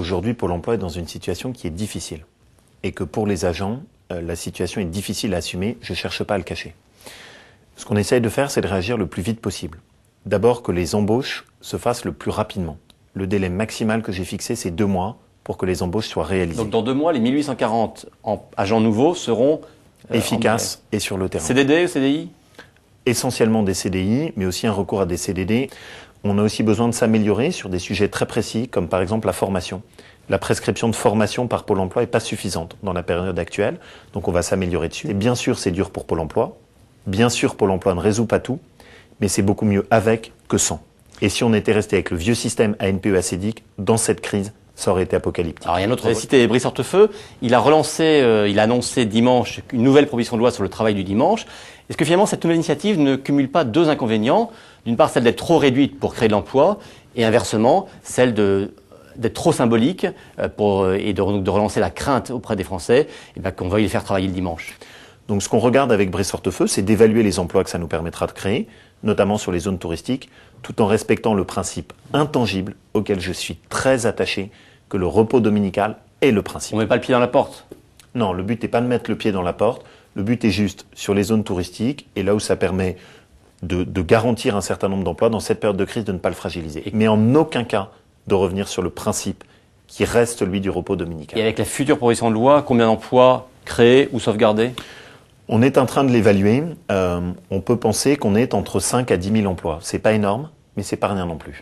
qu'aujourd'hui, Pôle emploi est dans une situation qui est difficile. Et que pour les agents, la situation est difficile à assumer. Je ne cherche pas à le cacher. Ce qu'on essaye de faire, c'est de réagir le plus vite possible. D'abord, que les embauches se fassent le plus rapidement. Le délai maximal que j'ai fixé, c'est 2 mois pour que les embauches soient réalisées. Donc dans 2 mois, les 1840 agents nouveaux seront efficaces et sur le terrain. CDD ou CDI? Essentiellement des CDI, mais aussi un recours à des CDD. On a aussi besoin de s'améliorer sur des sujets très précis, comme par exemple la formation. La prescription de formation par Pôle emploi n'est pas suffisante dans la période actuelle, donc on va s'améliorer dessus. Et bien sûr, c'est dur pour Pôle emploi. Bien sûr, Pôle emploi ne résout pas tout, mais c'est beaucoup mieux avec que sans. Et si on était resté avec le vieux système ANPE-ACDIC, dans cette crise, ça aurait été apocalyptique. Alors il y a un autre. Vous avez cité Brice Hortefeux. Il a annoncé dimanche une nouvelle proposition de loi sur le travail du dimanche. Est-ce que finalement cette nouvelle initiative ne cumule pas 2 inconvénients? D'une part, celle d'être trop réduite pour créer de l'emploi, et inversement, celle d'être trop symbolique et de relancer la crainte auprès des Français qu'on veuille les faire travailler le dimanche. Donc ce qu'on regarde avec Brice Hortefeux, c'est d'évaluer les emplois que ça nous permettra de créer, notamment sur les zones touristiques, tout en respectant le principe intangible auquel je suis très attaché, que le repos dominical est le principe. On ne met pas le pied dans la porte? Non, le but n'est pas de mettre le pied dans la porte, le but est juste sur les zones touristiques et là où ça permet de garantir un certain nombre d'emplois dans cette période de crise, de ne pas le fragiliser. Mais en aucun cas de revenir sur le principe qui reste celui du repos dominical. Et avec la future proposition de loi, combien d'emplois créés ou sauvegardés? On est en train de l'évaluer. On peut penser qu'on est entre 5 à 10 000 emplois. C'est pas énorme, mais c'est pas rien non plus.